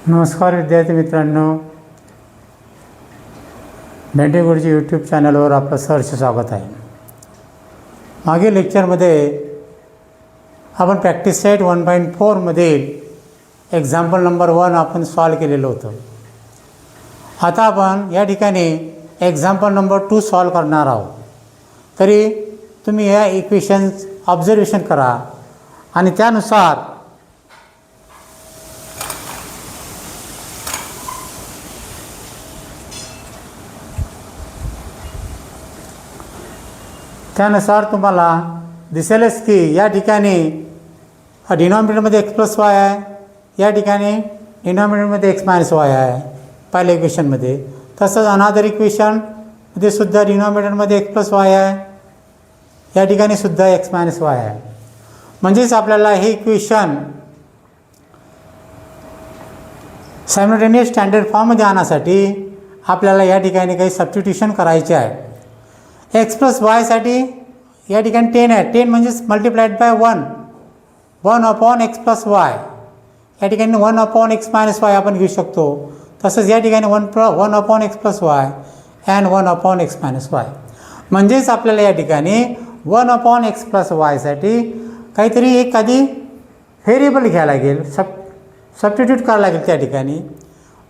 नमस्कार विद्यार्थी मित्रांनो, भेंडे गुरुजी यूट्यूब चॅनलवर आपलं सहर्ष स्वागत आहे. मागील लेक्चरमध्ये आपण प्रॅक्टिस सेट 1.4 मधील एक्झाम्पल नंबर 1 आपण सॉल्व केलेलं होतं. आता आपण या ठिकाणी एक्झाम्पल नंबर 2 सॉल्व करणार आहोत. तरी तुम्ही या इक्वेशन्स ऑब्झर्वेशन करा आणि त्यानुसार तुम्हाला दिसेलच की या ठिकाणी डिनॉमिनेटरमध्ये x प्लस वाय आहे, या ठिकाणी डिनॉमिनेटरमध्ये x मायनस वाय आहे पहिल्या इक्वेशनमध्ये. तसंच अनादर इक्वेशनमध्ये सुद्धा डिनॉमिनेटरमध्ये x प्लस वाय आहे, या ठिकाणी सुद्धा x मायनस वाय आहे. म्हणजेच आपल्याला हे इक्वेशन सायमल्टेनियस स्टँडर्ड फॉर्ममध्ये आणण्यासाठी आपल्याला या ठिकाणी काही सबस्टिट्यूशन करायचे आहे. x प्लस वायसाठी या ठिकाणी 10 आहे. 10 म्हणजेच multiplied by 1 upon x plus y. या ठिकाणी 1 अपॉन x मायनस वाय आपण घेऊ शकतो. तसंच या ठिकाणी 1 upon x plus y and 1 upon x minus Y. म्हणजेच आपल्याला या ठिकाणी 1 अपॉन x प्लस वायसाठी काहीतरी एखादी व्हेरिएबल घ्यायला लागेल, सबस्टिट्यूट करावं लागेल त्या ठिकाणी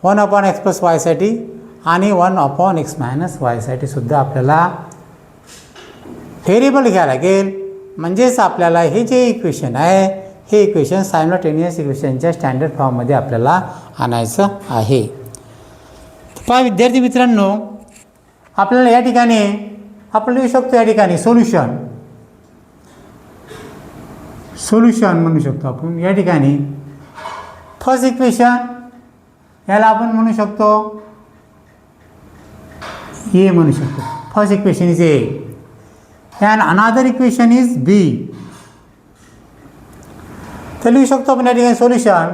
1 अपॉन x प्लस वायसाठी आणि 1 अपॉन x मायनस वायसाठी सुद्धा आपल्याला व्हेरिएबल घ्यावं लागेल. म्हणजेच आपल्याला हे जे इक्वेशन आहे हे इक्वेशन सायमल्टेनियस इक्वेशनच्या स्टँडर्ड फॉर्ममध्ये आपल्याला आणायचं आहे. पहा विद्यार्थी मित्रांनो, आपल्याला या ठिकाणी आपण लिहू शकतो या ठिकाणी सोल्युशन म्हणू शकतो आपण. या ठिकाणी फर्स्ट इक्वेशन याला आपण म्हणू शकतो ए म्हणू शकतो. First equation is a and another equation is b. तर लिहू शकतो आपण या ठिकाणी solution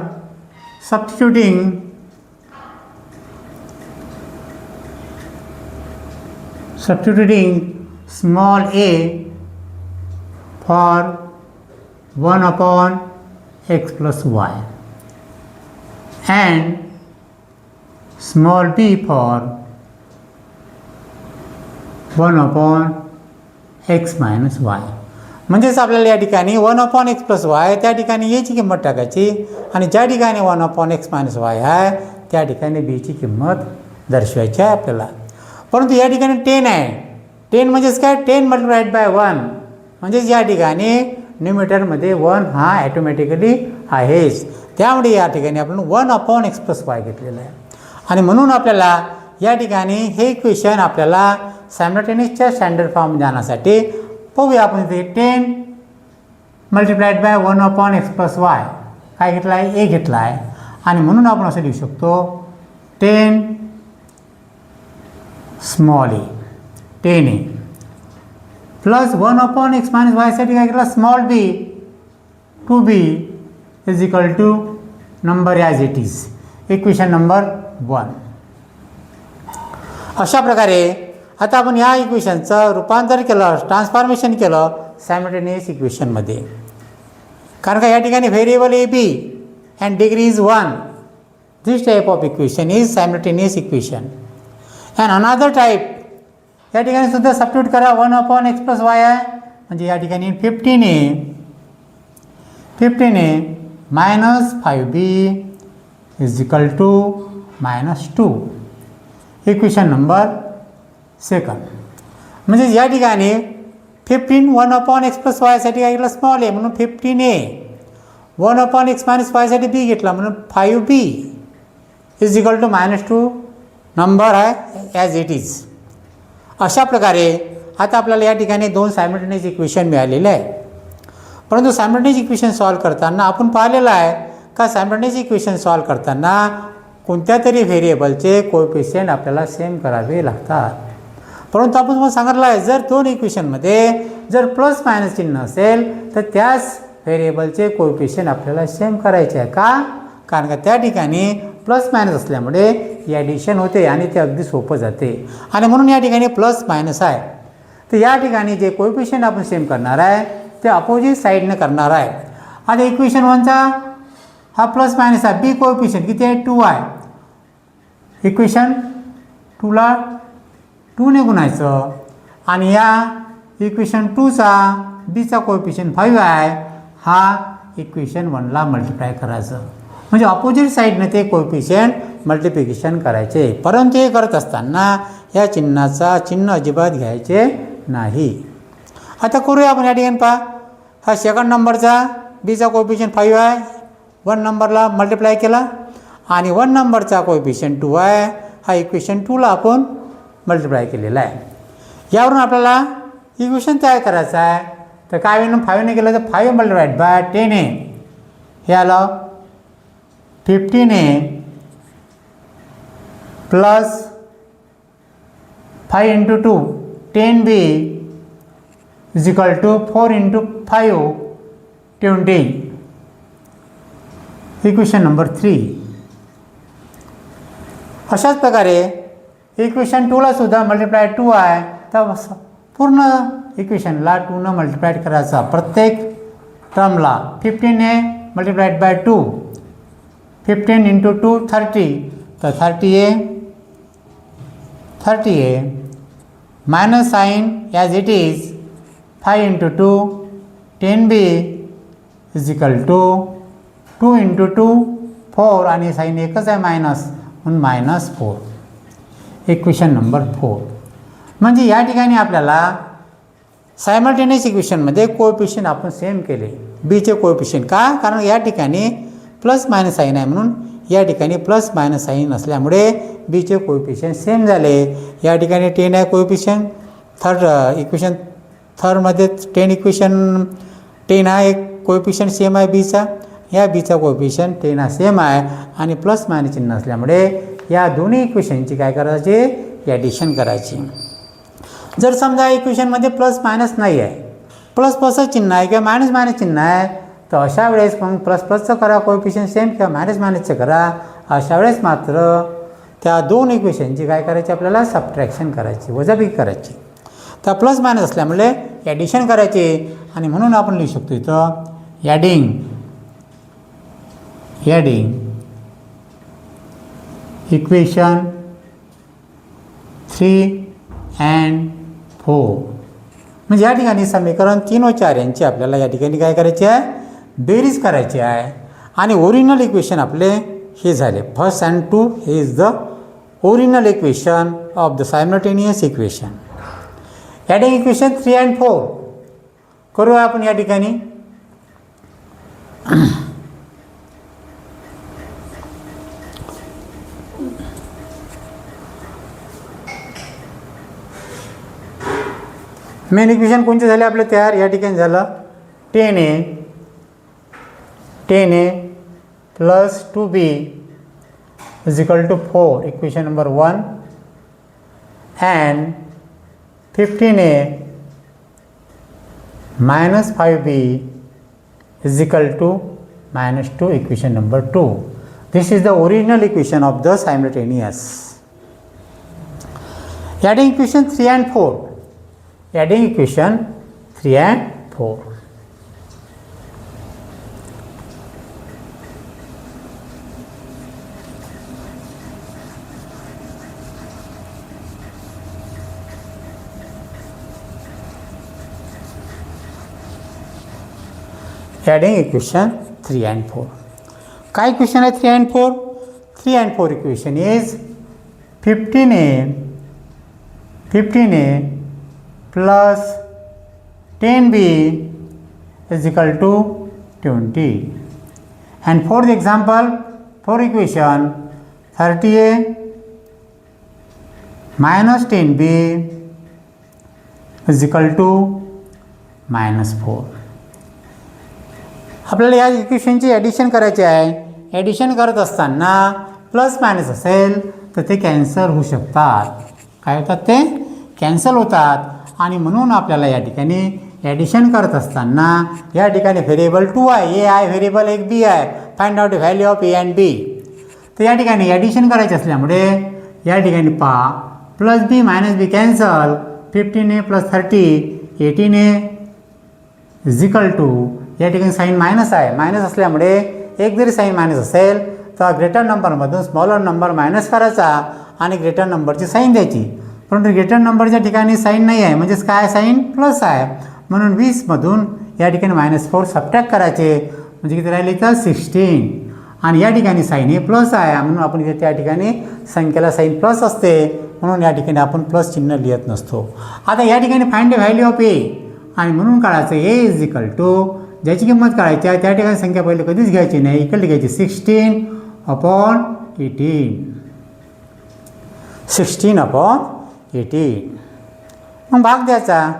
substituting small a for 1 upon x plus y and small b for 1 upon x minus Y. म्हणजेच आपल्याला या ठिकाणी 1 अपॉन x प्लस वाय त्या ठिकाणी एची किंमत टाकायची आणि ज्या ठिकाणी 1 अपॉन x मायनस वाय आहे त्या ठिकाणी बीची किंमत दर्शवायची आहे आपल्याला. परंतु या ठिकाणी 10 आहे. 10 म्हणजेच काय, 10 मल्टिप्लाइड बाय 1. म्हणजेच या ठिकाणी न्यूमरेटरमध्ये 1 हा ॲटोमॅटिकली आहेच. त्यामुळे या ठिकाणी आपण 1 अपॉन x प्लस वाय घेतलेलं आहे. आणि म्हणून आपल्याला या ठिकाणी हे इक्वेशन आपल्याला सायमल्टेनियसच्या स्टँडर्ड फॉर्म जाण्यासाठी पाहूया आपण. इथे 10 multiplied by 1 upon x plus y काय घेतला आहे, ए घेतला आहे. आणि म्हणून आपण असं लिहू शकतो 10 small a 10 a plus 1 upon x minus वायसाठी काय घेतला small b 2b is equal to number as it is. Equation number 1. अशा प्रकारे आता आपण या इक्वेशनचं रूपांतर केलं, ट्रान्सफॉर्मेशन केलं सायमल्टेनियस इक्वेशनमध्ये. कारण का या ठिकाणी variable a b and degree is 1. This type of equation is simultaneous equation. And another type या ठिकाणी सुद्धा सबस्टिट्यूट करा 1 अपॉन x प्लस वाय आहे. म्हणजे या ठिकाणी 15a minus 5b is equal to -2. Equation number 2. म्हणजे या ठिकाणी 15 1 अपॉन x प्लस वायसाठी काय घेतलं स्मॉल ए म्हणून 15a. 1 अपॉन x मायनस वायसाठी बी घेतला म्हणून 5b is equal to -2 number आहे ॲज इट इज. अशा प्रकारे आता आपल्याला या ठिकाणी 2 सायमल्टेनियस इक्वेशन मिळालेले आहे. परंतु सायमल्टेनियस इक्वेशन सॉल्व करताना आपण पाहिलेलं आहे का सायमल्टेनियस इक्वेशन सॉल्व करताना कोणत्या तरी व्हेरिएबलचे कोएफिशियंट आपल्याला सेम करावे लागतात. परंतु आपण तुम्हाला सांगितलं आहे जर 2 इक्वेशनमध्ये जर प्लस मायनस चिन्ह असेल तर त्याच व्हेरिएबलचे कोएफिशियंट आपल्याला सेम करायचे आहे. का? कारण का त्या ठिकाणी प्लस मायनस असल्यामुळे ॲडिशन होते आणि ते अगदी सोपं जाते. आणि म्हणून या ठिकाणी प्लस मायनस आहे. तर या ठिकाणी जे कोएफिशियंट आपण सेम करणार आहे ते अपोजिट साईडने करणार आहे. आता इक्वेशन 1चा हा प्लस मायनस आहे, बी कोएफिशियंट किती आहे 2 आहे. इक्वेशन 2ला 2ने गुणायचं आणि या इक्वेशन 2चा बीचा कोएफिशियंट 5 आहे, हा इक्वेशन 1ला मल्टिप्लाय करायचं. म्हणजे ऑपोजिट साईडने ते कोएफिशियंट मल्टिप्लिकेशन करायचे. परंतु हे करत असताना या चिन्ह अजिबात घ्यायचे नाही. आता करूया आपण. या ठिकाणी पहा, हा सेकंड नंबरचा बीचा कोएफिशियंट 5 आहे, 1 नंबरला मल्टिप्लाय केला आणि 1 नंबरचा कोएफिशियंट 2 आहे, हा इक्वेशन 2ला आपण मल्टिप्लाय केलेला आहे. यावरून आपल्याला इक्वेशन तयार करायचं आहे. तर काय होईल, 5ने केलं तर 5 मल्टिप्लाइड बाय 10a, हे आलं 15a plus 5 × 2 10b is equal to 4 × 5 20. Equation number 3. अशाच प्रकारे इक्वेशन 2ला सुद्धा मल्टिप्लाय 2 आहे, तर पूर्ण इक्वेशनला 2ने मल्टिप्लाइड करायचा प्रत्येक टर्मला. 15a मल्टिप्लाइड बाय 2, 15 × 2 30, तर 30a minus sign as it is 5 × 2 10b is equal to 2 × 2 4 आणि साइन एकच आहे मायनस, म्हणून -4. Equation number 4. म्हणजे या ठिकाणी आपल्याला सायमल्टेनियस इक्वेशनमध्ये कोएफिशियंट आपण सेम केले. बीचे कोएफिशियंट का, कारण या ठिकाणी प्लस मायनस साइन आहे, म्हणून या ठिकाणी प्लस मायनस साइन असल्यामुळे बीचे कोएफिशियंट सेम झाले. या ठिकाणी 10 आहे कोएफिशियंट, इक्वेशन थर्डमध्ये 10 इक्वेशन 10 हा एक कोएफिशियंट सेम आहे बीचा, या बीचा कोएफिशियंट 10 हा सेम आहे आणि प्लस मायनस चिन्ह असल्यामुळे या दोन्ही इक्वेशनची काय करायची, ॲडिशन करायची. जर समजा इक्वेशनमध्ये प्लस मायनस नाही आहे, प्लस प्लसचं चिन्ह आहे किंवा मायनस मायनस चिन्ह आहे, तर अशा वेळेस मग प्लस प्लसचं करा कोएफिशियंट सेम किंवा मायनस मायनसचं करा. अशा वेळेस मात्र त्या दोन इक्वेशनची काय करायची, आपल्याला सबट्रॅक्शन करायची, वजाबाकी करायची. तर प्लस मायनस असल्यामुळे ॲडिशन करायची आणि म्हणून आपण लिहू शकतो इथं ॲडिंग इक्वेशन 3 and 4. म्हणजे या ठिकाणी समीकरण 3 व 4 यांची आपल्याला या ठिकाणी काय करायची आहे, बेरीज करायची आहे. आणि ओरिजिनल इक्वेशन आपले हे झाले 1 and 2. हे is the original equation of the simultaneous equation. Adding equation 3 and 4 करूया आपण या ठिकाणी. मेन इक्वेशन कोणते झाले आपले तयार. या ठिकाणी झालं 10a plus 2b is equal to 4, equation number 1, and 15a minus 5b is equal to -2, equation number 2. This is the original equation of the simultaneous. Adding equation 3 and 4. Adding equation 3 and 4. Adding equation 3 and 4. काय equation आहे 3 and 4? 3 and 4 equation is 15a plus 10b is equal to 20. And for the example, for equation 30a minus 10b is equal to -4. आपल्याला या इक्वेशनची addition करायची आहे. Addition करत असताना plus minus असेल तर ते कॅन्सल होऊ शकतात. काय होतात, ते कॅन्सल होतात. आणि म्हणून आपल्याला या ठिकाणी ॲडिशन करत असताना या ठिकाणी व्हेरिएबल 2 आहे, ए आहे व्हेरिएबल, एक बी आहे. Find out value of A and B. तर या ठिकाणी ॲडिशन करायचे असल्यामुळे या ठिकाणी पहा plus B minus B cancel, 15a plus 30 18a is equal to, या ठिकाणी साईन मायनस आहे, मायनस असल्यामुळे एक जरी साईन मायनस असेल तर ग्रेटर नंबरमधून स्मॉलर नंबर मायनस करायचा आणि ग्रेटर नंबरची साईन द्यायची. परंतु ग्रेटर नंबरच्या ठिकाणी साईन नाही आहे, म्हणजेच काय साईन प्लस आहे, म्हणून 20मधून या ठिकाणी -4 सबट्रॅक्ट करायचे, म्हणजे किती राहिले तर 16. आणि या ठिकाणी साईन हे प्लस आहे, म्हणून आपण इथे त्या ठिकाणी संख्येला साईन प्लस असते, म्हणून या ठिकाणी आपण प्लस चिन्ह लिहित नसतो. आता या ठिकाणी फाइंड द व्हॅल्यू ऑफ ए, आणि म्हणून काढायचं ए इज इक्वल टू, ज्याची किंमत काढायची आहे त्या ठिकाणी संख्या पहिले कधीच घ्यायची नाही, इकडे घ्यायची 16/18. 16/18. मग भाग द्यायचा,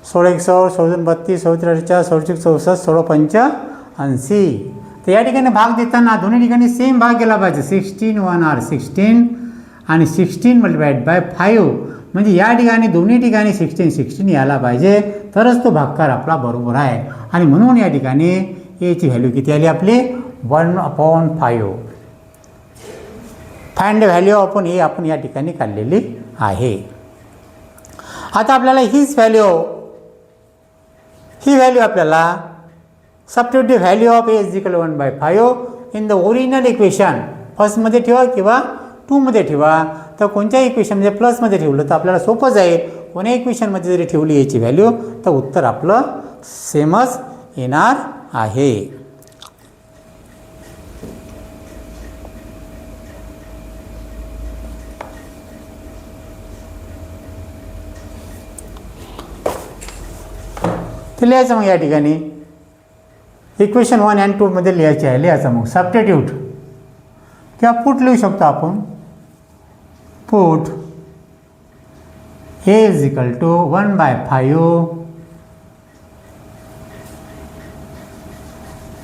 16 × 16 16 32 16 64 64 16 5 80. तर या ठिकाणी भाग देताना दोन्ही ठिकाणी सेम भाग गेला पाहिजे. 16 1 r 16 आणि 16 × 5, म्हणजे या ठिकाणी दोन्ही ठिकाणी 16 16 यायला पाहिजे, तरच तो भागकार आपला बरोबर आहे. आणि म्हणून या ठिकाणी एची व्हॅल्यू किती आली आपली 1/5. Find the value of A आपण या ठिकाणी काढलेली आहे. आता आपल्याला ही व्हॅल्यू आपल्याला substitute the value of A is equal 1/5 in the original equation, फर्स्टमध्ये ठेवा किंवा 2मध्ये ठेवा. तर कोणत्याही इक्वेशनमध्ये प्लसमध्ये ठेवलं तर आपल्याला सोपं जाईल. कोणत्याही इक्वेशनमध्ये जरी ठेवली याची व्हॅल्यू तर उत्तर आपलं सेमच येणार आहे. तर लिहायचं मग या ठिकाणी इक्वेशन 1 आणि 2मध्ये लिहायचे आहे. लिहायचं मग सबस्टिट्यूट किंवा पुट लिहू शकतो आपण. Put a is equal to 1/5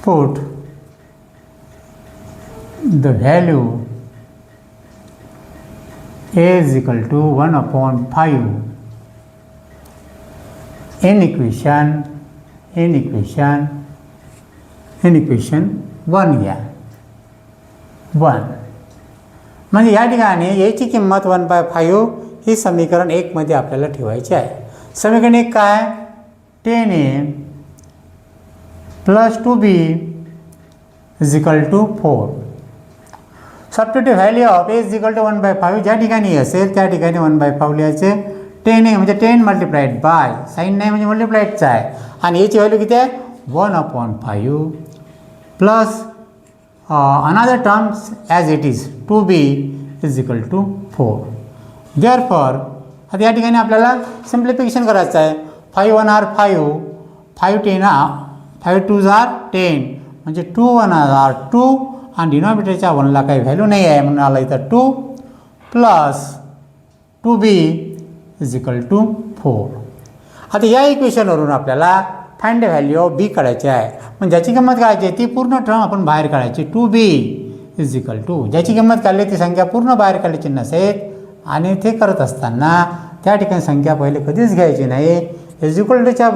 put the value A is equal to 1/5 in equation 1 घ्या. 1 म्हणजे या ठिकाणी याची किंमत 1/5 ही समीकरण 1 मध्ये आपल्याला ठेवायची आहे. समीकरण 1 काय, 10a + 2b is equal to 4. Substitute value of A is equal to 1/5, ज्या ठिकाणी असेल त्या ठिकाणी 1/5 लिहायचे. 10a म्हणजे 10 मल्टिप्लाइड बाय, साईन नाही म्हणजे मल्टिप्लाइडचा आहे, आणि याची व्हॅल्यू किती आहे 1/5 plus another terms as it is 2b is equal to 4. Therefore आता या ठिकाणी आपल्याला सिम्प्लिफिकेशन करायचं आहे. 5 1 r 5, 5 10 5 2 r 10, म्हणजे 2 1 r 2, आणि डिनॉमिनेटरच्या 1ला काही व्हॅल्यू नाही आहे म्हणून आला इथं 2 plus 2b is equal to 4. आता या इक्वेशनवरून आपल्याला फाइंड द व्हॅल्यू ऑफ बी काढायची आहे. म्हणजे ज्याची किंमत काढायची आहे ती पूर्ण टर्म आपण बाहेर काढायची. 2b इज इक्वल टू, ज्याची किंमत काढली ती संख्या पूर्ण बाहेर काढायची नसेल, आणि ते करत असताना त्या ठिकाणी संख्या पहिले कधीच घ्यायची नाही. इज इक्वल टूच्या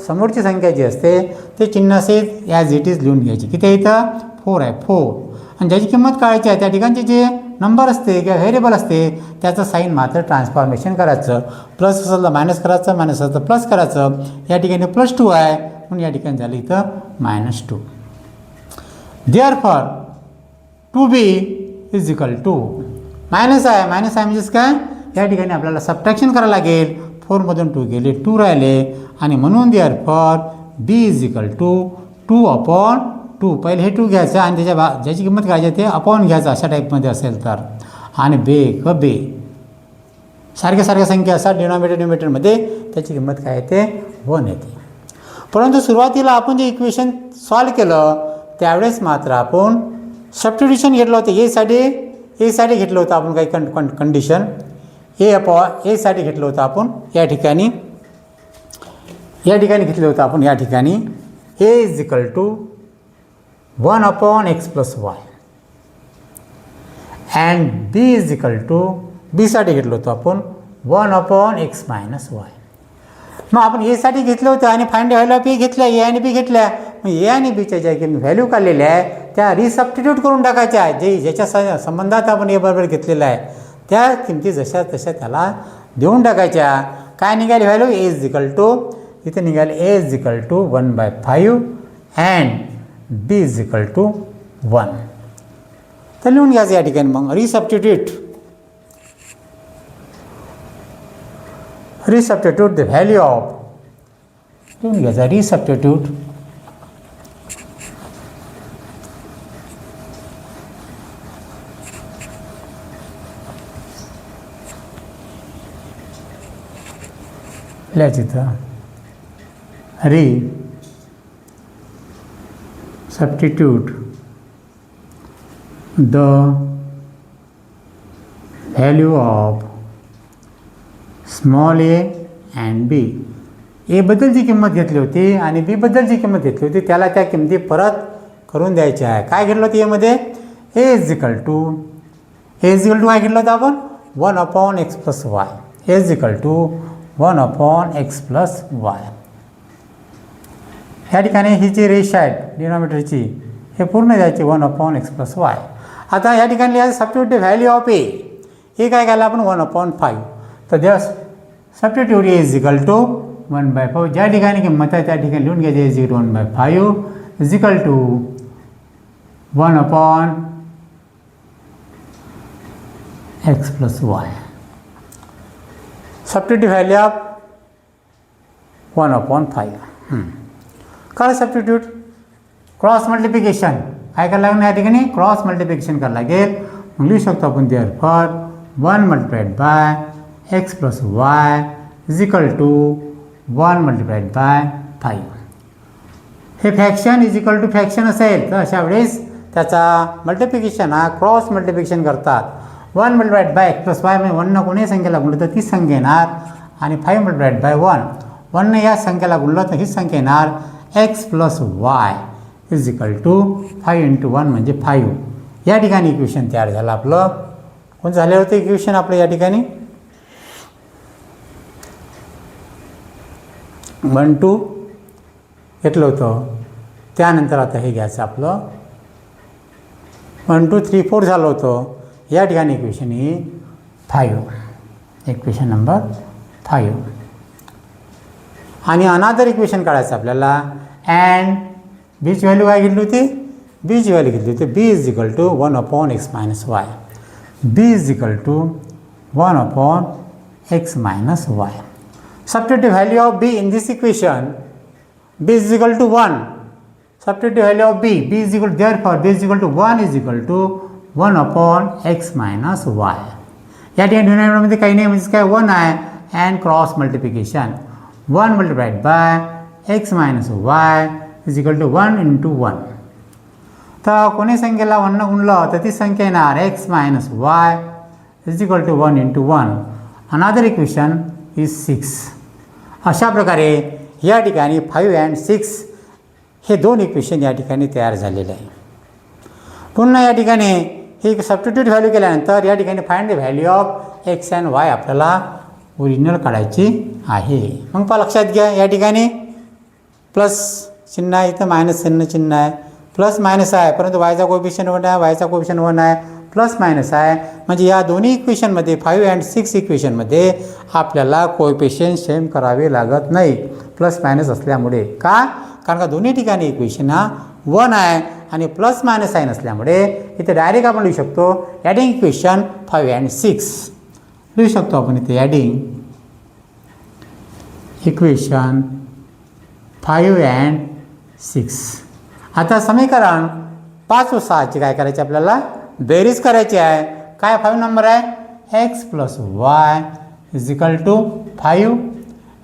समोरची संख्या जी असते ते चिन्हासहित ॲज इट इज लिहून घ्यायची. किती आहे इथं 4 आहे 4. आणि ज्याची किंमत काढायची आहे त्या ठिकाणचे जे नंबर असते किंवा व्हेरिएबल असते त्याचं साईन मात्र ट्रान्सफॉर्मेशन करायचं. प्लस असेल तर मायनस करायचं, मायनस असेल तर प्लस करायचं. या ठिकाणी +2 आहे म्हणून या ठिकाणी झालं इथं -2. Therefore 2b is equal to minus आहे म्हणजेच काय, या ठिकाणी आपल्याला सबट्रॅक्शन करावं लागेल. 4मधून 2 गेले 2 राहिले, आणि म्हणून therefore b is equal to 2/2. पहिले हे 2 घ्यायचं आणि ज्याची किंमत काढायची ते अपॉन घ्यायचं अशा टाईपमध्ये असेल तर, आणि बे सारख्या संख्या असतात डिनॉमिनेटरमध्ये त्याची किंमत काय येते 1 येते. परंतु सुरुवातीला आपण जे इक्वेशन सॉल्व केलं त्यावेळेस मात्र आपण सबस्टिट्यूशन घेतलं होतं. एसाठी घेतलं होतं आपण काही कंडिशन एसाठी घेतलं होतं आपण या ठिकाणी घेतलं होतं आपण या ठिकाणी A is equal to 1/x + y and B is equal to बीसाठी घेतलं होतं आपण 1/x - y. मग आपण एसाठी घेतलं होतं आणि फाइंड व्हॅल्यू ऑफ ए घेतल्या, ए आणि बी घेतल्या. मग ए आणि बीच्या ज्या किंमत व्हॅल्यू काढलेल्या आहे त्या रिसबस्टिट्यूट करून टाकायच्या आहे. ज्याच्या संबंधात आपण ए बरोबर घेतलेला आहे त्या किमती जशा तशा त्याला देऊन टाकायच्या. काय निघाली value A is equal to, इथे निघाली A is equal to 1/5 and B is equal to 1. तर लिहून घ्यायचं या ठिकाणी मग रिसबस्टिट्यूट द व्हॅल्यू ऑफ, लिहून घ्यायचा रिसबस्टिट्यूट लिहायचं इथं substitute the value of small a and b. ए बद्दल जी किंमत घेतली होती आणि बी बद्दल जी किंमत घेतली होती त्याला त्या किंमती परत करून द्यायच्या आहे. काय घेतलं होतं यामध्ये ए इज इक्वल टू काय घेतलं होतं आपण 1/x + y. A is equal to 1/x + y. ह्या ठिकाणी ही जी रेषा आहे डिनॉमिनेटरची हे पूर्ण द्यायची 1/x + y. आता ह्या ठिकाणी लिहायचं substitute the value of a. हे काय केलं आपण 1/5. तर just substitute a is equal to 1/5. ज्या ठिकाणी किंमत आहे त्या ठिकाणी लिहून घ्यायचे is equal to 1/5 is equal to 1/x + y. Substitute value of 1/5. करा सबस्टिट्यूट क्रॉस मल्टिप्लिकेशन काय करायला लागणार या ठिकाणी क्रॉस मल्टिप्लिकेशन करायला लागेल. मग लिहू शकतो आपण therefore 1 × x + y is equal to 1 × 5. हे fraction is equal to fraction असेल तर अशा वेळेस त्याचा मल्टिप्लिकेशन हा क्रॉस मल्टिप्लिकेशन करतात. 1 × x + y म्हणजे 1 कोणी संख्येला गुणलं तर तीच संख्या येणार आणि 5 × 1 1 या संख्येला गुणलं तर हीच संख्या येणार x + y is equal to 5 × 1 म्हणजे 5. या ठिकाणी इक्वेशन तयार झालं आपलं. कोणतं झालं होतं इक्वेशन आपलं या ठिकाणी 1 2 घेतलं होतं. त्यानंतर आता हे घ्यायचं आपलं 1 2 3 4 झालं होतं. या ठिकाणी इक्वेशन ही 5 इक्वेशन नंबर 5. आणि अनादर इक्वेशन काढायचं आपल्याला. अँड बीची व्हॅल्यू काय घेतली होती बीची व्हॅल्यू घेतली होती B is equal to 1/x - y. B is equal to 1/x - y. Substitute value of b in this equation. b is equal to 1. Substitute value of b is equal to, therefore b is equal to 1 is equal to 1/x - y. या ठिकाणी डिनॉमिनेटरमध्ये काही नाही म्हणजे काय 1 आहे and cross multiplication 1 × x - y is equal to 1 × 1. तर कोणी संख्येला 1 गुणलं तर ती संख्या येणार x - y is equal to 1 × 1. अनादर इक्वेशन इज 6. अशा प्रकारे या ठिकाणी 5 and 6 हे दोन इक्वेशन या ठिकाणी तयार झालेले आहे. पुन्हा या ठिकाणी ही सबस्टिट्यूट व्हॅल्यू केल्यानंतर या ठिकाणी find the value of x and y आपल्याला ओरिजिनल काढायची आहे. मग पहा लक्षात घ्या या ठिकाणी प्लस चिन्ह आहे इथं मायनस चिन्ह आहे प्लस मायनस आहे परंतु वायचा कोएफिशियंट 1 आहे वायचा कोएफिशियंट 1 आहे प्लस मायनस आहे म्हणजे या दोन्ही इक्वेशनमध्ये 5 and 6 इक्वेशनमध्ये आपल्याला कोएफिशियंट सेम करावे लागत नाही प्लस मायनस असल्यामुळे. का कारण का दोन्ही ठिकाणी इक्वेशन हा 1 आहे आणि प्लस मायनस साईन असल्यामुळे इथे डायरेक्ट आपण लिहू शकतो ॲडिंग इक्वेशन 5 and 6 लिहू शकतो आपण इथे ॲडिंग इक्वेशन 5 and 6. आता समीकरण 5 व 6ची काय करायची आपल्याला बेरीज करायची आहे. काय 5 नंबर आहे x + y is equal to 5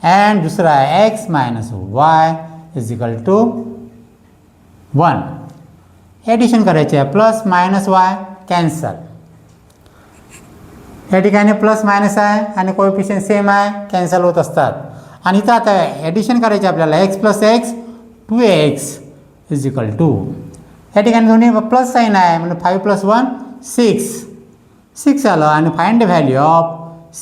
and दुसरा आहे x - y is equal to 1. Addition करायचे आहे प्लस मायनस y कॅन्सल. या ठिकाणी प्लस मायनस आहे आणि कोएफिशियंट सेम आहे कॅन्सल होत असतात. आणि इथं आता ॲडिशन करायचे आपल्याला x + x 2x is equal to या ठिकाणी दोन्ही प्लस साईन आहे म्हणजे 5 + 1 6 आलं आणि फाइंड द व्हॅल्यू ऑफ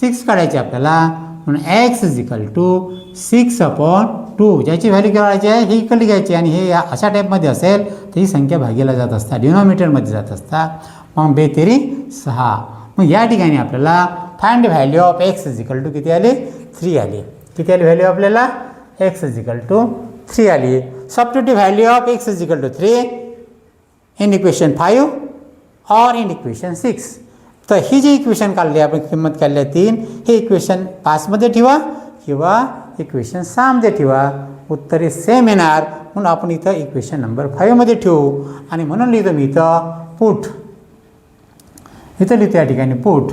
6 काढायची आपल्याला म्हणून x इज इक्वल टू 6/2 ज्याची व्हॅल्यू काढायची आहे ही इक्वल घ्यायची आणि हे अशा टाईपमध्ये असेल तर ही संख्या भागीला जात असतात डिनॉमिनेटरमध्ये जात असतात. मग 2 तेरी 6. मग या ठिकाणी आपल्याला find the value of x is equal to किती आली 3 आली. किती आली व्हॅल्यू आपल्याला x इज इक्वल टू 3 आली. Substitute value of x is equal to 3 in equation 5 और इन इक्वेशन 6. तर ही जी इक्वेशन काढली आपण किंमत काढली आहे 3, हे इक्वेशन 5 मध्ये ठेवा किंवा इक्वेशन 6 मध्ये ठेवा, उत्तरे सेम येणार. म्हणून आपण इथं इक्वेशन नंबर 5 मध्ये ठेवू आणि म्हणून लिहितो मी इथं पुट. इथं लिहितो या ठिकाणी पुट.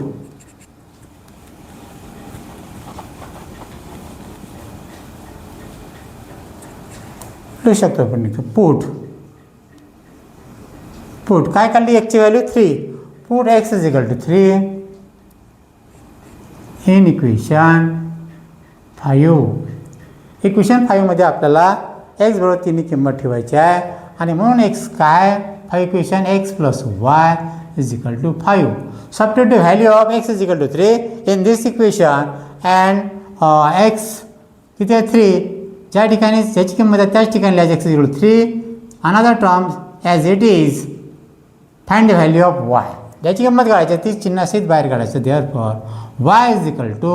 लिहू शकतो आपण इथं पुट. पुट काय काढली एक्सची value 3. Put x is equal to 3 in equation 5. Equation 5 मध्ये आपल्याला x बरोबर 3 किंमत ठेवायची आहे आणि म्हणून x काय 5 equation x plus y is equal to 5. Substitute value of x is equal to 3 in this equation and x किती आहे 3. ज्या ठिकाणी ज्याची किंमत आहे त्याच ठिकाणी लिहायची x is equal to 3. Another term as it is find the value of y. ज्याची किंमत काढायची ती चिन्हासहित बाहेर काढायचं. Therefore y is equal to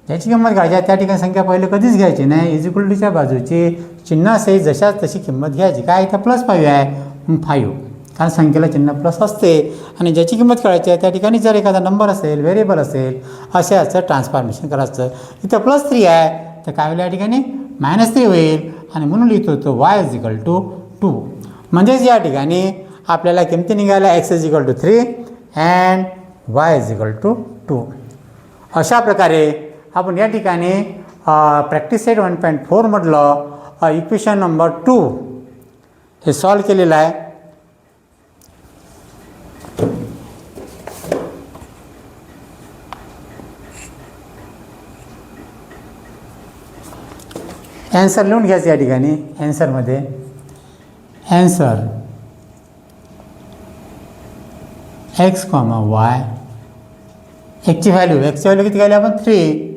ज्याची किंमत काढायची आहे त्या ठिकाणी संख्या पहिले कधीच घ्यायची नाही. इज इक्वल टूच्या बाजूची चिन्हासहित जशाच तशी किंमत घ्यायची. काय इथं प्लस 5 आहे मग 5, कारण संख्येला चिन्ह प्लस असते. आणि ज्याची किंमत काढायची आहे त्या ठिकाणी जर एखादा नंबर असेल व्हेरिएबल असेल अशाचं ट्रान्सफॉर्मेशन करायचं. इथं प्लस 3 आहे तर काय होईल या ठिकाणी -3 होईल आणि म्हणून लिहितो तो y इज इक्वल टू 2. म्हणजेच या ठिकाणी आपल्याला किमती निघाल्या x is equal to 3 and y is equal to 2. अशा प्रकारे आपण या ठिकाणी प्रॅक्टिस सेट 1.4 मधलं इक्वेशन नंबर 2 हे सॉल्व केलेलं आहे. ॲन्सर लिहून घ्यायचं या ठिकाणी. ॲन्सरमध्ये ॲन्सर x, y एक्सची व्हॅल्यू किती काढली आपण 3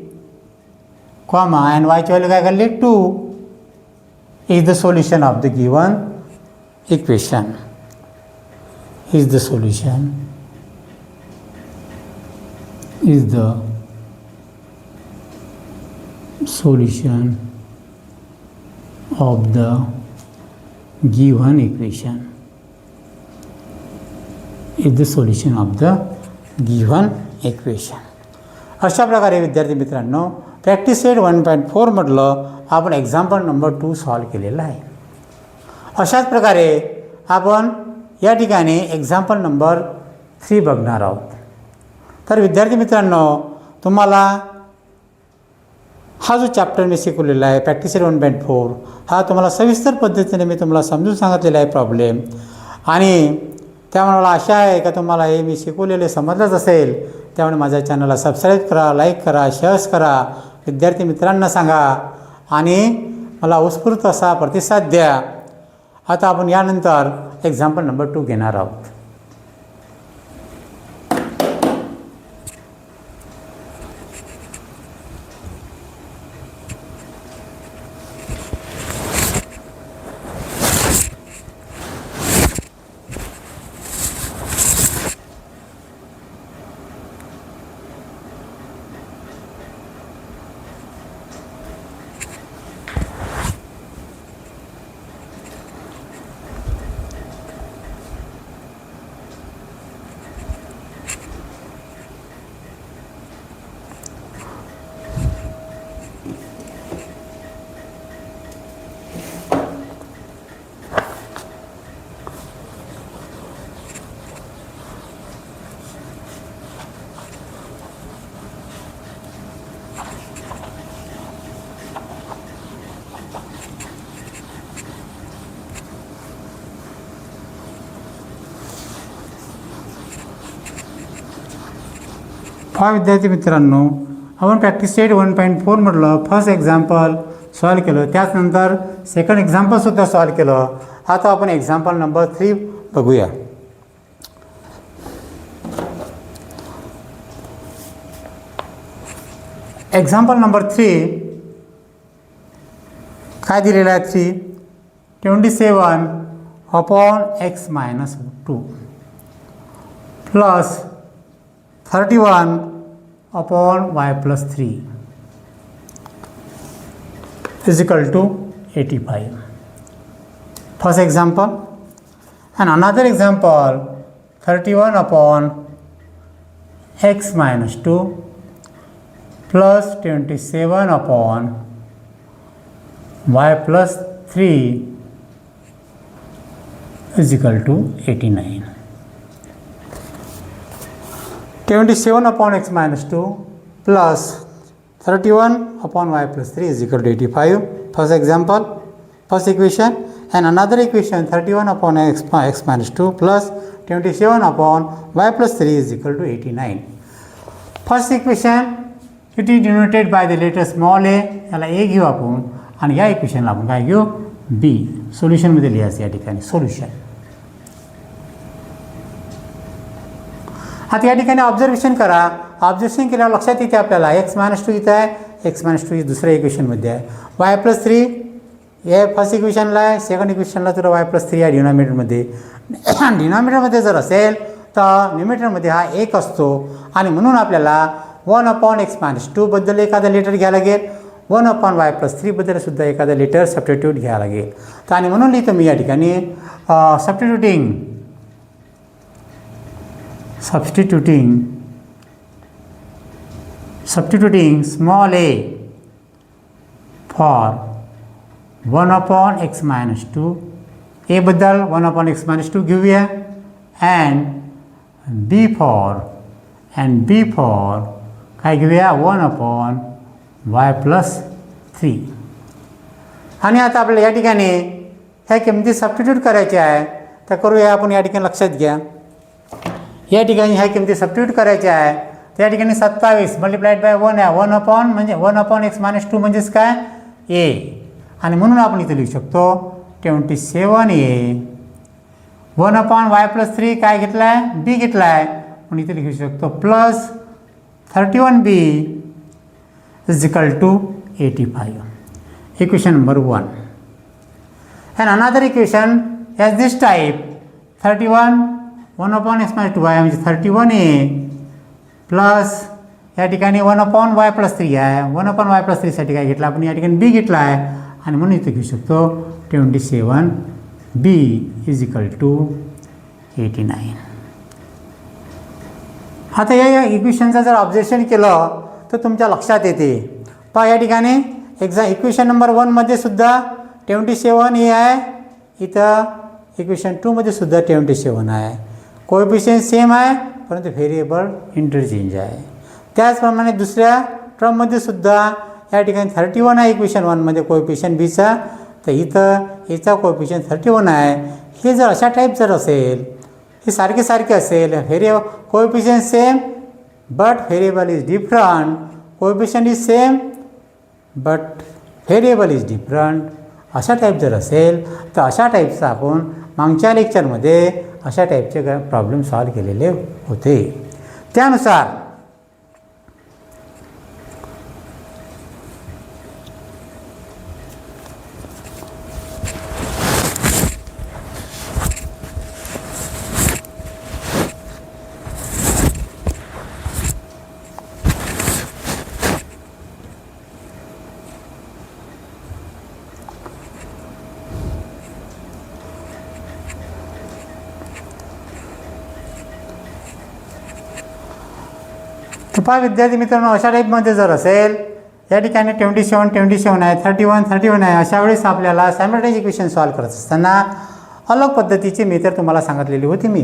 कॉमा अँड वायची व्हॅल्यू काय काढली 2 is the solution of the given equation. Is the solution is the solution of the given equation. Is the solution of the given equation. अशा प्रकारे विद्यार्थी मित्रांनो practice set 1.4 मधलं आपण एक्झाम्पल नंबर 2 सॉल्व केलेलं आहे. अशाच प्रकारे आपण या ठिकाणी एक्झाम्पल नंबर 3 बघणार आहोत. तर विद्यार्थी मित्रांनो तुम्हाला हा जो चॅप्टर मी शिकवलेला आहे प्रॅक्टिस सेट 1.4 हा तुम्हाला सविस्तर पद्धतीने मी तुम्हाला समजून सांगितलेला आहे प्रॉब्लेम. आणि त्यामुळे मला आशा आहे का तुम्हाला हे मी शिकवलेले समजलंच असेल. त्यामुळे माझ्या चॅनलला सबस्क्राईब करा, लाईक करा, शेअर्स करा, विद्यार्थी मित्रांना सांगा आणि मला उत्स्फूर्त असा प्रतिसाद द्या. आता आपण यानंतर एक्झाम्पल नंबर 2 घेणार आहोत. विद्यार्थी मित्रांनो आपण प्रॅक्टिस सेट 1.4 मधलं फर्स्ट एक्झाम्पल सॉल्व केलं. त्याचनंतर सेकंड एक्झाम्पलसुद्धा सॉल्व केलं. आता आपण एक्झाम्पल नंबर 3 बघूया. एक्झाम्पल नंबर 3 काय दिलेलं आहे 3 27 upon x minus 2 plus 31 upon y plus 3 is equal to 85. First example, and another example, 31 upon x minus 2 plus 27 upon y plus 3 is equal to 89. 27 upon x minus 2 plus 31 upon y plus 3 is equal to 85. First example, first equation, and another equation 31 upon x minus 2 plus 27 upon y plus 3 is equal to 89. First equation, it is denoted by the letter small a. याला a घेऊ आपण आणि या इक्वेशनला आपण काय घेऊ b. सोल्युशनमध्ये लिहायचं या ठिकाणी सोल्युशन. आता या ठिकाणी ऑब्झर्वेशन करा. ऑब्झर्वेशन केल्यावर लक्षात येते आपल्याला x मायनस 2 इथं आहे, x मायनस 2 दुसऱ्या इक्वेशनमध्ये आहे, y प्लस 3 हे फर्स्ट इक्वेशनला आहे, सेकंड इक्वेशनला तर y प्लस 3 आहे डिनॉमिनेटरमध्ये. डिनॉमिनेटरमध्ये जर असेल तर न्यूमिनेटरमध्ये हा 1 असतो आणि म्हणून आपल्याला 1 अपॉन x मायनस 2 बद्दल एखादा लेटर घ्यायला लागेल, 1 अपॉन y प्लस 3 बद्दल सुद्धा एखादा लेटर सबस्टिट्यूट घ्यायला लागेल. तर आणि म्हणून लिहितो मी या ठिकाणी substituting small a for 1 upon x minus 2, a बद्दल 1 upon x minus 2 घेऊया, and b for काय घेऊया 1 upon y plus 3. आणि आता आपल्याला या ठिकाणी ह्या किमती सबस्टिट्यूट करायच्या आहे, तर करूया आपण. या ठिकाणी लक्षात घ्या, या ठिकाणी ह्या किमती सबस्टिट्यूट करायच्या आहे. त्या ठिकाणी 27 मल्टिप्लाइड बाय 1 आहे, 1 अपॉन म्हणजे 1 अपॉन x मायनस 2 म्हणजेच काय a. आणि म्हणून आपण इथे लिहू शकतो 27a 1 अपॉन y प्लस 3 काय घेतला आहे b घेतला आहे, म्हणून इथे लिहू शकतो plus 31b is equal to 85. Equation number 1. And another equation as this type 31 1 upon x minus 2 आहे म्हणजे 31a प्लस या ठिकाणी 1 अपॉन y प्लस 3 आहे, 1 अपॉन y प्लस 3 साठी काय घेतला आपण या ठिकाणी b घेतला आहे आणि म्हणून इथे घेऊ शकतो 27b इज इक्वल टू 89. आता या इक्वेशनचं जर ऑब्झर्वेशन केलं तर तुमच्या लक्षात येते. पहा या ठिकाणी इक्वेशन नंबर 1मध्ये सुद्धा 27a आहे, इथं इक्वेशन 2मध्ये सुद्धा 27 आहे. कोएफिशियंट सेम आहे परंतु व्हेरिएबल इंटरचेंज आहे. त्याचप्रमाणे दुसऱ्या टर्ममध्ये सुद्धा या ठिकाणी 31 आहे इक्वेशन 1मध्ये कोएफिशियंट बीचा, तर इथं याचा कोएफिशियंट 31 आहे. हे जर अशा टाईप जर असेल, हे सारखे असेल, coefficient same but variable is different, coefficient is same but variable is different, अशा टाईप जर असेल तर अशा टाईपचा आपण मागच्या लेक्चरमध्ये अशा टाईपचे प्रॉब्लेम सॉल्व केलेले होते. त्यानुसार कृपा विद्यार्थी मित्रांनो, अशा टाईपमध्ये जर असेल, या ठिकाणी 27 आहे, 31 आहे, अशा वेळेस आपल्याला सायमल्टेनियस इक्वेशन सॉल्व करत असताना अलग पद्धतीची मेथड तुम्हाला सांगितलेली होती मी.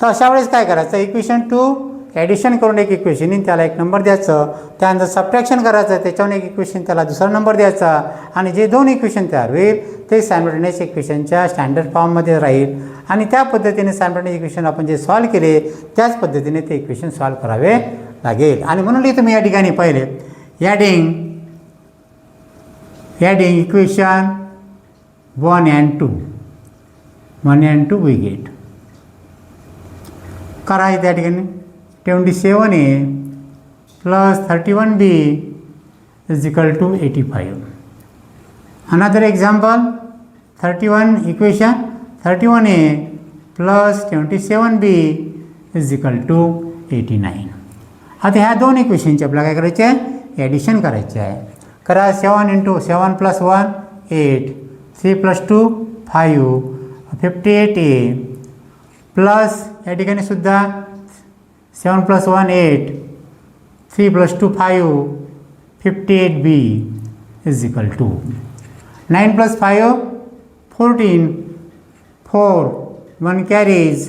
तर अशा वेळेस काय करायचं, इक्वेशन 2 ॲडिशन करून एक इक्वेशन त्याला एक नंबर द्यायचं, त्यानंतर सबट्रॅक्शन करायचं, त्याच्यावर एक इक्वेशन त्याला दुसरा नंबर द्यायचा, आणि जे दोन इक्वेशन तयार होईल ते सायमल्टेनियस इक्वेशनच्या स्टँडर्ड फॉर्ममध्ये राहील आणि त्या पद्धतीने सायमल्टेनियस इक्वेशन आपण जे सॉल्व केले त्याच पद्धतीने ते इक्वेशन सॉल्व करावे लागेल. आणि म्हणून तुम्ही या ठिकाणी पहिले adding equation 1 and 2 we get करायचं. त्या ठिकाणी 27a plus 31b is equal to 85. Another example 31a plus 27b is equal to 89. आता ह्या दोन इक्वेशनचे आपल्याला काय करायचे आहे, ॲडिशन करायचे आहे. करा 7 × 7 + 1 8, 3 + 2 58A प्लस या ठिकाणी सुद्धा 7 + 1 8, 3 + 2 5, 58B is equal to 9 + 5 14, 4 1 carries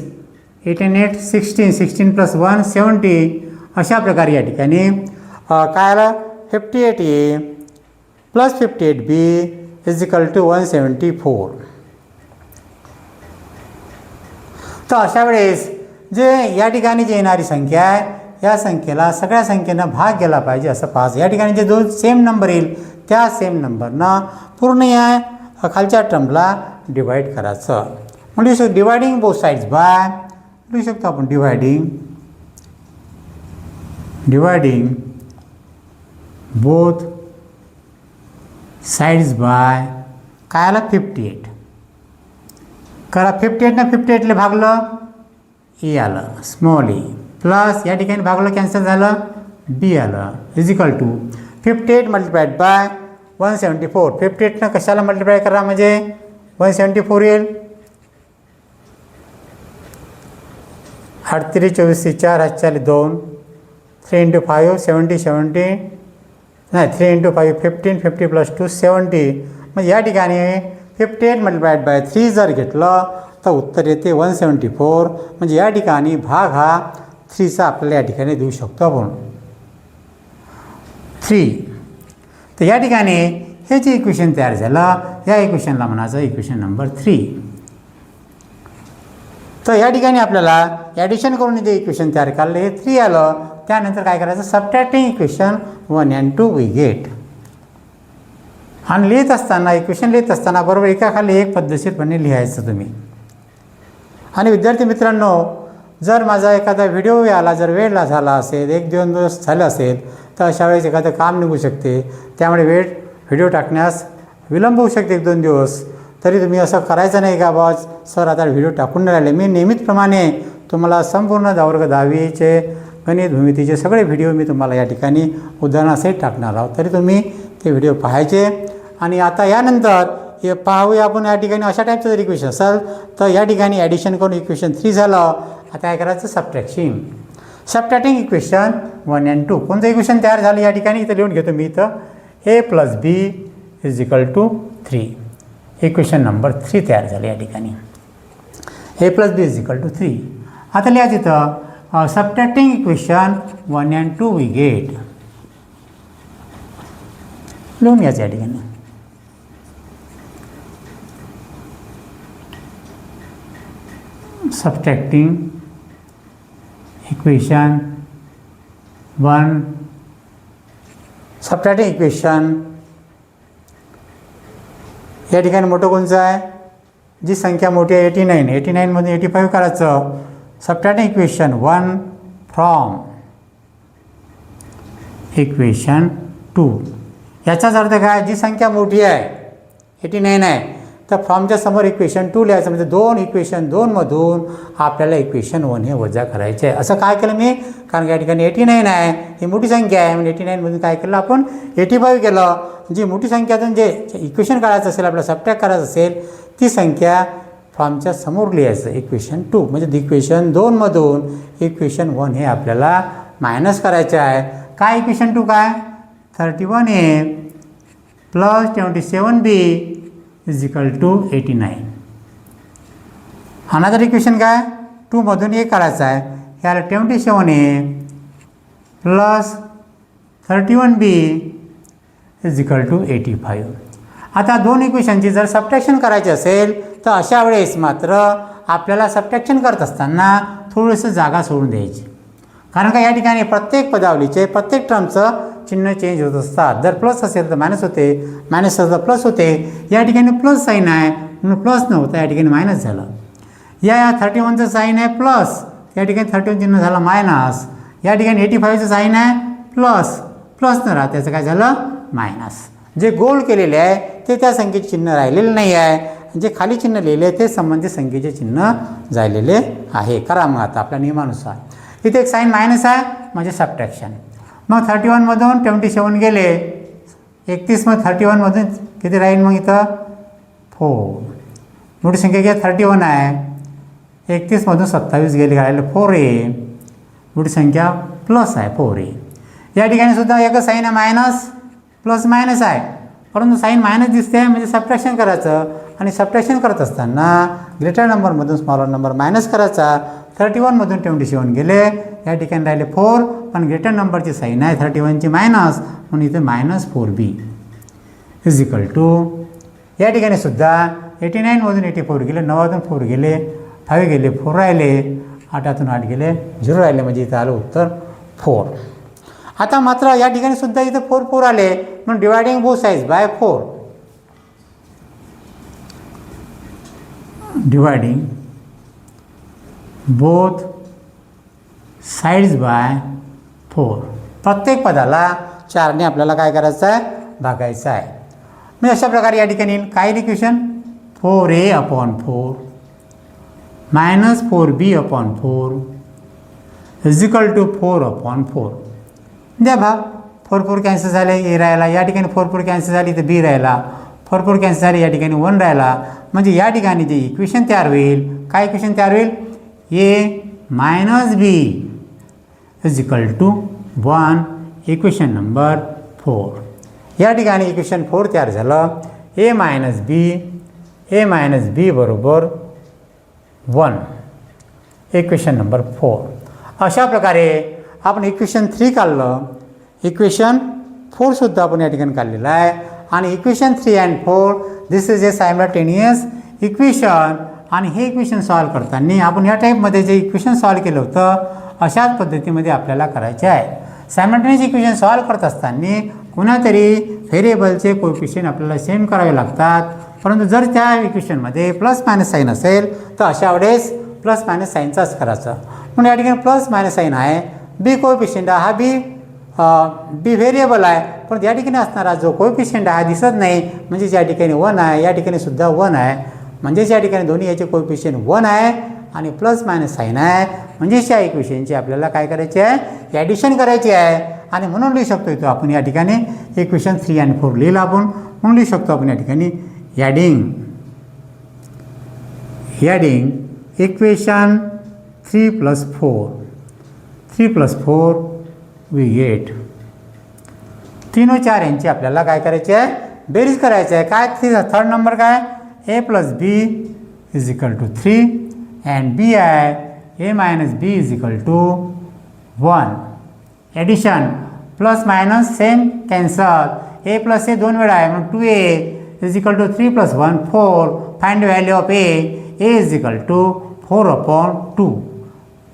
8 and 8 16, 16 + 1 70. अशा प्रकारे या ठिकाणी काय आलं 58A plus 58B is equal to 174. तर अशा वेळेस जे या ठिकाणी जी येणारी संख्या आहे या संख्येला सगळ्या संख्येनं भाग गेला पाहिजे असं पाहायचं. या ठिकाणी जे दोन सेम नंबर येईल त्या सेम नंबरनं पूर्ण या खालच्या टर्मला डिवाईड करायचं. म्हणजे डिवायडिंग बोथ साईड्स बाय लिहू शकतो आपण डिवायडिंग बोथ साईड्स बाय काय आलं 58. करा 58 58ला भागलं ए आलं स्मॉल ए प्लस या ठिकाणी भागलं कॅन्सल झालं बी आलं is equal to 58 multiplied by 174. 58नं कशाला मल्टिप्लाय करा म्हणजे 174 येईल. 8 3 24 4 8 4 2 3 × 5 70 70 नाही 3 × 5 15 50 + 2 70. म्हणजे या ठिकाणी 58 मल्टिप्लाइड बाय 3 जर घेतलं तर उत्तर येते 174. म्हणजे या ठिकाणी भाग हा 3चा आपल्याला या ठिकाणी देऊ शकतो आपण 3. तर या ठिकाणी हे जे इक्वेशन तयार झालं या इक्वेशनला म्हणायचं इक्वेशन नंबर 3. तर या ठिकाणी आपल्याला ॲडिशन करून जे इक्वेशन तयार केलं हे 3 आलं. त्यानंतर काय करायचं subtracting equation 1 and 2 we get. आणि लिहित असताना इक्वेशन लिहित असताना बरोबर एकाखाली एक पद्धतशीरपणे लिहायचं तुम्ही. आणि विद्यार्थी मित्रांनो जर माझा एखादा व्हिडिओ याला जर वेळ झाला असेल 1-2 दिवस झाले असेल तर अशा वेळेस एखादं काम निघू शकते. त्यामुळे व्हिडिओ टाकण्यास विलंब होऊ शकते 1-2 दिवस. तरी तुम्ही असं करायचं नाही का बॉस सर आता व्हिडिओ टाकून नाही राहिले. मी नेहमीप्रमाणे तुम्हाला संपूर्ण वर्ग 10वीचे गणित भूमितीचे सगळे व्हिडिओ मी तुम्हाला या ठिकाणी उदाहरणासहित टाकणार आहोत. तरी तुम्ही ते व्हिडिओ पाहायचे. आणि आता यानंतर हे पाहूया आपण या ठिकाणी अशा टाईपचं जर इक्वेशन असेल तर या ठिकाणी ॲडिशन करून इक्वेशन 3 झालं. आता काय करायचं सबट्रॅक्टिंग इक्वेशन 1 and 2. कोणतं इक्वेशन तयार झालं या ठिकाणी इथं लिहून घेतो मी इथं A + B is equal to 3. Equation number 3 तयार झाले या ठिकाणी A + B is equal to 3. आता लिहायचं इथं subtracting equation 1 and 2 we get लिहून घ्यायचं या ठिकाणी. सबट्रॅक्टिंग इक्वेशन 1 सबट्रॅक्टिंग इक्वेशन या ठिकाणी मोठं कोणचं आहे जी संख्या मोठी आहे 89. 89मधून 85 करायचं. Subtracting equation 1 from equation 2. याचाच अर्थ काय जी संख्या मोठी आहे 89 आहे तर फ्रॉमच्या समोर इक्वेशन 2 लिहायचं. म्हणजे इक्वेशन 2मधून आपल्याला इक्वेशन 1 हे वजा करायचे आहे. असं काय केलं मी कारण या ठिकाणी 89 आहे ही मोठी संख्या आहे. म्हणजे 89मधून काय केलं आपण 85 केलं. जी मोठी संख्यातून जे इक्वेशन काढायचं असेल आपल्याला सबट्रॅक्ट करायचं असेल ती संख्या फ्रॉमच्या समोर लिहायचं इक्वेशन 2. म्हणजे इक्वेशन 2मधून इक्वेशन 1 हे आपल्याला मायनस करायचे आहे. काय इक्वेशन 2 काय 31A + 27B is equal to 89. Another equation काय 2मधून एक काढायचं आहे. याला 27A + 31B is equal to 85. आता दोन इक्वेशनची जर सबट्रॅक्शन करायची असेल तर अशा वेळेस मात्र आपल्याला सबट्रॅक्शन करत असताना थोडंसं जागा सोडून द्यायची. कारण का या ठिकाणी प्रत्येक पदावलीचे प्रत्येक टर्मचं चिन्ह चेंज होत असतात. जर प्लस असेल तर मायनस होते मायनस असेल तर प्लस होते. या ठिकाणी प्लस साईन आहे म्हणून प्लस नव्हतं या ठिकाणी मायनस झालं. या 31चं साईन आहे प्लस या ठिकाणी 31 चिन्ह झालं मायनस. या ठिकाणी 85चं साईन आहे प्लस न राहत त्याचं काय झालं मायनस. जे गोल केलेले आहे ते त्या संख्येचे चिन्ह राहिलेले नाही आहे. जे खाली चिन्ह लिहिले आहे ते संबंधित संख्येचे चिन्ह झालेले आहे. करा मग आता आपल्या नियमानुसार इथे एक साईन मायनस आहे म्हणजे सबट्रॅक्शन. मग 31मधून 27 गेले 31 मग 31मधून किती राहील मग इथं 4 मोठी संख्या घ्या 31 आहे, 31मधून 27 गेले राहिलं 4a, मोठी संख्या प्लस आहे 4a. या ठिकाणी सुद्धा एकच साईन आहे मायनस प्लस मायनस आहे, परंतु साईन मायनस दिसते म्हणजे सबट्रॅक्शन करायचं आणि सबट्रॅक्शन करत असताना ग्रेटर नंबरमधून स्मॉलर नंबर मायनस करायचा. 31मधून 27 गेले, या ठिकाणी राहिले 4, पण ग्रेटर नंबरची साईन आहे 31ची मायनस, म्हणून इथे -4b इज इक्वल टू या ठिकाणी सुद्धा 89मधून 84 गेले, 9मधून 4 गेले, 5 गेले, 4 राहिले, 8मधून 8 गेले, 0 राहिले, म्हणजे इथं आलं उत्तर 4. आता मात्र या ठिकाणी सुद्धा इथं 4 4 आले, म्हणून dividing both sides by 4, dividing both sides by 4, प्रत्येक पदाला 4ने आपल्याला काय करायचं आहे, भागायचं आहे. म्हणजे अशा प्रकारे या ठिकाणी काय equation 4a/4 -4b/4 is equal to 4/4. द्या भाग 4 4 कॅन्सल झाले, ए राहिला, या ठिकाणी 4 4 कॅन्सल झाली तर बी राहिला, 4 4 कॅन्सल झाले, या ठिकाणी 1 राहिला. म्हणजे या ठिकाणी जे इक्वेशन तयार होईल, काय इक्वेशन तयार होईल, a - b is equal to 1, equation number 4. या ठिकाणी इक्वेशन 4 तयार झालं, a - b बरोबर 1, इक्वेशन नंबर 4. अशा प्रकारे आपण इक्वेशन 3 काढलं, इक्वेशन 4 सुद्धा आपण या ठिकाणी काढलेलं आहे. आणि equation 3 and 4 this is a simultaneous equation. आणि हे इक्वेशन सॉल्व करताना आपण या टाईपमध्ये जे इक्वेशन सॉल्व केलं होतं अशाच पद्धतीमध्ये आपल्याला करायचे आहे. सायमल्टेनियस इक्वेशन सॉल्व करत असताना कुणातरी व्हेरिएबलचे कोएफिशियंट आपल्याला सेम करावे लागतात, परंतु जर त्या इक्वेशनमध्ये प्लस मायनस साईन असेल तर अशा वेळेस प्लस मायनस साईनचाच करायचं. म्हणून या ठिकाणी प्लस मायनस साईन आहे, बी कोएफिशियंट हा बी व्हेरिएबल आहे, पण या ठिकाणी असणारा जो कोएफिशियंट आहे दिसत नाही, म्हणजे या ठिकाणी 1 आहे, या ठिकाणी सुद्धा 1 आहे, म्हणजेच या ठिकाणी दोन्ही याचे कोएफिशियंट 1 आहे आणि प्लस मायनस साईन आहे. म्हणजेच या इक्वेशनची आपल्याला काय करायचे आहे, ॲडिशन करायची आहे. आणि म्हणून लिहू शकतो इथं आपण या ठिकाणी इक्वेशन 3 आणि 4 लिहिलं आपण, म्हणून लिहू शकतो आपण या ठिकाणी ॲडिंग इक्वेशन 3 + 4 वी गेट 3 व 4 यांची आपल्याला काय करायचे आहे, बेरीज करायचे आहे. काय थर्ड नंबर काय, a + b is equal to 3 and b आहे a - b is equal to 1. Addition plus minus same cancel, a + a 2 वेळा आहे, म्हणून 2a is equal to 3 + 1 4. Find value of a is equal to 4/2.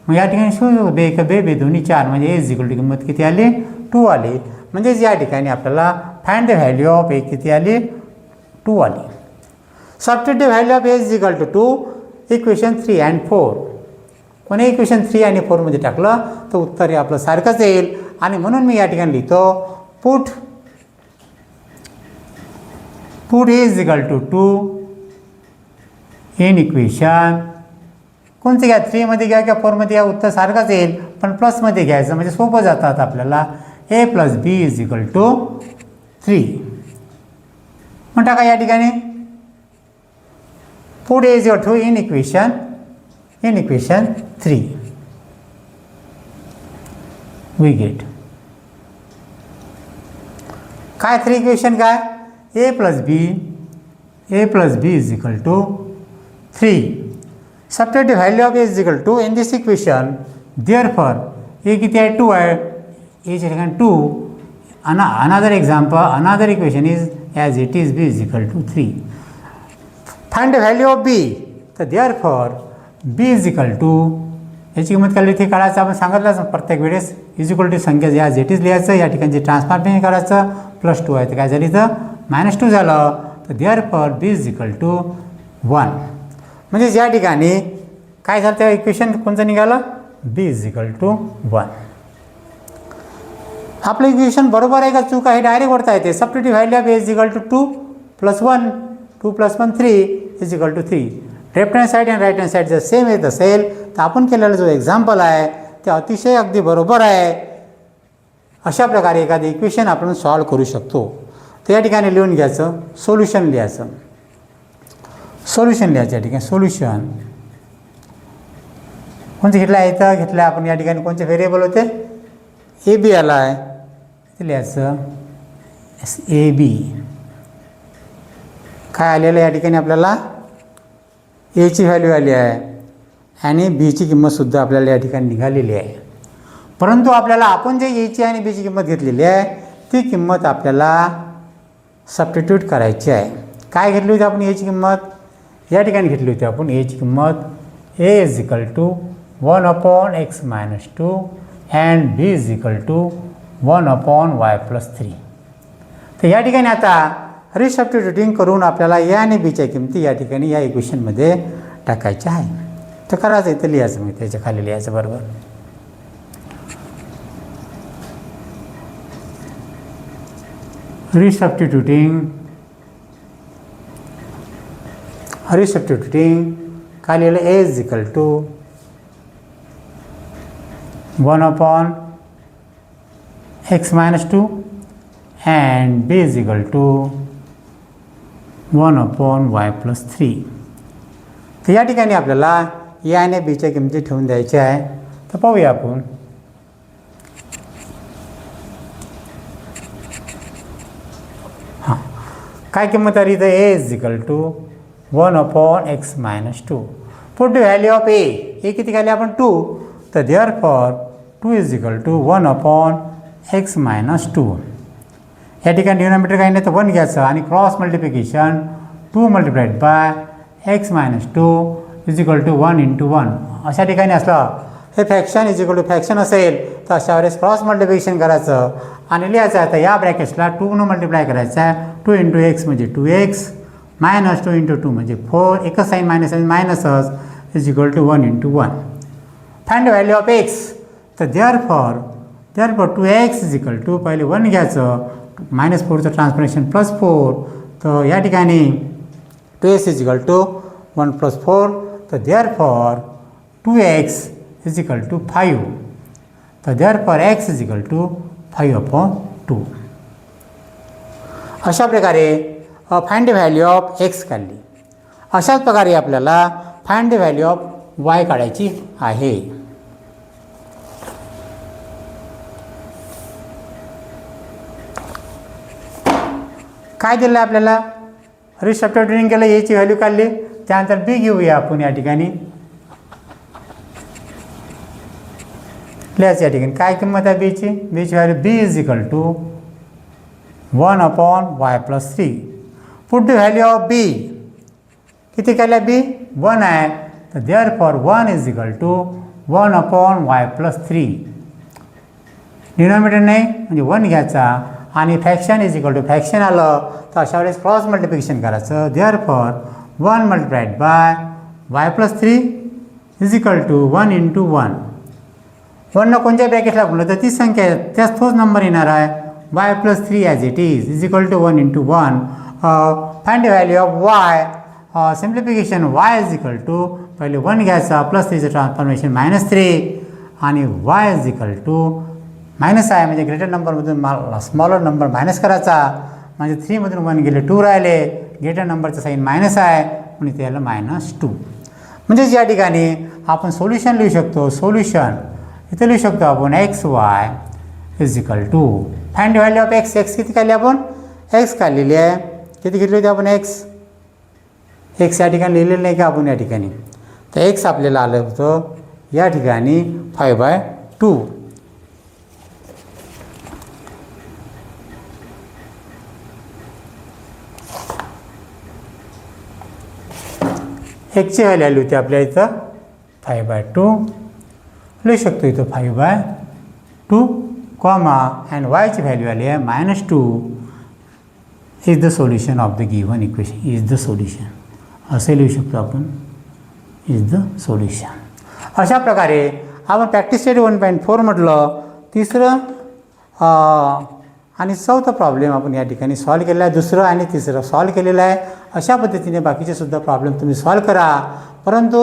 मग या ठिकाणी शोधू बे दोन्ही 4, म्हणजे a इज इक्वल टू किंमत किती आली, 2 आली. म्हणजेच या ठिकाणी आपल्याला find the value of a किती आली, 2 आली. Substitute value of a is equal to 2, equation 3 and 4. कोणी इक्वेशन 3 आणि 4 मध्ये टाकलं तर उत्तर हे आपलं सारखंच येईल. आणि म्हणून मी या ठिकाणी लिहितो put a is equal to 2 in equation कोणते घ्या, 3 मध्ये घ्या किंवा 4 मध्ये घ्या, उत्तर सारखंच येईल, पण प्लसमध्ये घ्यायचं म्हणजे सोपं जातात आपल्याला. a + b is equal to 3 मग टाका या ठिकाणी put a is equal to in equation 3 we get काय 3 इक्वेशन काय, a + b is equal to 3. Substitute value of a is equal to in this equation, therefore a किती आहे, 2 आहे, a च्या ठिकाणी 2. Another example, another equation is as it is b is equal to 3. Find the value of b, तर therefore b is equal to, याची किंमत काढली ती काढायचं, आपण सांगितलं प्रत्येक वेळेस इज इक्वल टू संख्या ॲज इट इज लिहायचं, या ठिकाणी ट्रान्सफॉर्मेशन करायचं, +2 आहे तर काय झाली तर -2 झालं. तर therefore b is equal to 1. म्हणजे या ठिकाणी काय झालं, त्या इक्वेशन कोणतं निघालं, b इज इक्वल टू 1. आपलं इक्वेशन बरोबर आहे का चूक आहे डायरेक्ट ओढता येते. Substitute value of a is equal to 2 + 1, 2 + 1 3 is equal to 3. Left hand side आणि राईट हँड साईड जर सेम येत असेल तर आपण केलेला जो एक्झाम्पल आहे ते अतिशय अगदी बरोबर आहे. अशा प्रकारे एखादे इक्वेशन आपण सॉल्व करू शकतो. तर या ठिकाणी लिहून घ्यायचं, सोल्युशन लिहायचं. सोल्युशन लिहायचं या ठिकाणी. सोल्युशन कोणतं घेतलं आहे, इथं घेतलं आहे आपण या ठिकाणी कोणते व्हेरिएबल होते, ए बी आला आहे, ते लिहायचं ए बी. काय आलेलं या ठिकाणी आपल्याला, एची व्हॅल्यू आली आहे आणि बीची किंमतसुद्धा आपल्याला या ठिकाणी निघालेली आहे. परंतु आपल्याला आपण जे एची आणि बीची किंमत घेतलेली आहे ती किंमत आपल्याला सबस्टिट्यूट करायची आहे. काय घेतली होती आपण एची किंमत, या ठिकाणी घेतली होती आपण एची किंमत A is equal to 1/x-2 and B is equal to 1/y+3. तर या ठिकाणी आता रिसबस्टिट्यूटिंग करून आपल्याला ए आणि बीच्या किमती या ठिकाणी या इक्वेशनमध्ये टाकायच्या आहे. तर करायचं इथं लिहायचं, मी त्याच्या खाली लिहायचं बरोबर. रिसबस्टिट्यूटिंग काय लिहिलं, A is equal to 1/x-2 and B is equal to 1/y+3. तर या ठिकाणी आपल्याला ए आणि बीच्या किमती ठेवून द्यायच्या आहे. तर पाहूया आपण. हां, काय किंमत आली तर A is equal to 1/x-2. Put the value of A किती आली आपण 2. तर therefore 2 is equal to 1/x-2. या ठिकाणी डिनॉमिनेटर काही नाही तर 1 घ्यायचं आणि cross multiplication 2 multiplied by x-2 is equal to 1/1. अशा ठिकाणी असलं हे fraction is equal to fraction असेल तर अशा वेळेस क्रॉस मल्टिप्लिकेशन करायचं आणि लिहायचं आहे. तर या ब्रॅकेट्सला 2 न मल्टिप्लाय करायचं आहे. 2 × x म्हणजे 2x मायनस 2 × 2 म्हणजे 4. एकच साईन मायनस आणि मायनसच is equal to 1/1. Find value of x. तर therefore 2x is equal to पहिले 1 घ्यायचं, -4चं ट्रान्सफॉर्मेशन +4. तर या ठिकाणी 2x इज इक्वल टू 1 + 4. तर therefore 2x is equal to 5. तर therefore x is equal to 5/2. अशा प्रकारे find the value of x काढली. अशाच प्रकारे आपल्याला find the value of y काढायची आहे. काय दिलं आहे आपल्याला, रिसबस्टिट्यूटिंग केलं, एची व्हॅल्यू काढली. त्यानंतर बी घेऊया आपण या ठिकाणी. लिहायचं या ठिकाणी काय किंमत आहे बीची value B is equal to 1/y+3. Put the value of B किती केलं बी 1 आहे. तर therefore 1 is equal to 1/y+3. Denominator नाही म्हणजे 1 घ्यायचा आणि fraction is equal to fraction आलं तर अशा वेळेस क्रॉस मल्टिप्लिकेशन करायचं. Therefore 1 multiplied by y+3 is equal to 1/1. 1 कोणत्या ब्रॅकेटला बोललं तर ती संख्या आहे त्याच तोच नंबर येणार आहे. y+3 as it is equal to 1/1. Find the value of y. Simplification y is equal to पहिले 1 घ्यायचा +3चं ट्रान्सफॉर्मेशन -3 आणि y is equal to minus आहे म्हणजे ग्रेटर नंबरमधून स्मॉलर नंबर मायनस करायचा म्हणजे 3मधून 1 गेले 2 राहिले. ग्रेटर नंबरचं साईन मायनस आहे म्हणून त्याला -2. म्हणजेच या ठिकाणी आपण सोल्युशन लिहू शकतो. सोल्युशन इथे लिहू शकतो आपण xy is equal to find value of x. किती काढली आपण x काढलेली आहे. किती घेतली होती आपण x या ठिकाणी लिहिलेलं नाही का आपण या ठिकाणी. तर x आपल्याला आलं होतं या ठिकाणी 5/2. ची व्हॅल्यू होती आपल्या इथं 5/2. लिहू शकतो इथं 5/2 कॉमा अँड वायची व्हॅल्यू आली आहे -2 is the solution of the given equation. Is the solution असे लिहू शकतो आपण. Is the solution. अशा प्रकारे आपण प्रॅक्टिस सेट 1.4 म्हटलं. तिसरं आणि चौथं प्रॉब्लेम आपण या ठिकाणी सॉल्व केलेला आहे. दुसरं आणि तिसरं सॉल्व केलेलं आहे. अशा पद्धतीने बाकीचे सुद्धा प्रॉब्लेम तुम्ही सॉल्व करा. परंतु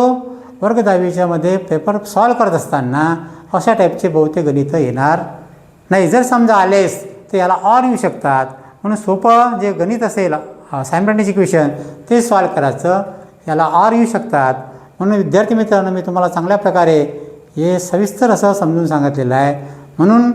वर्ग 10वीच्यामध्ये पेपर सॉल्व करत असताना अशा टाईपचे बहुतेक गणितं येणार नाही. जर समजा आलेस तर याला ऑर येऊ शकतात. म्हणून सोपं जे गणित असेल सायमल्टेनियस इक्वेशन ते सॉल्व करायचं याला ऑर येऊ शकतात. म्हणून विद्यार्थी मित्रांनो, मी तुम्हाला चांगल्या प्रकारे हे सविस्तर असं समजून सांगितलेलं आहे. म्हणून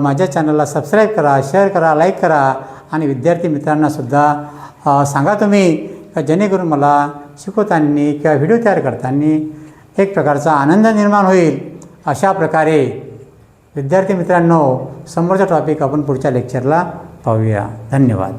माझ्या चॅनलला सबस्क्राईब करा, शेअर करा, लाईक करा आणि विद्यार्थी मित्रांनासुद्धा सांगा तुम्ही, का जेणेकरून मला शिकवताना किंवा व्हिडिओ तयार करताना एक प्रकारचा आनंद निर्माण होईल. अशा प्रकारे विद्यार्थी मित्रांनो, समोरचा टॉपिक आपण पुढच्या लेक्चरला पाहूया. धन्यवाद.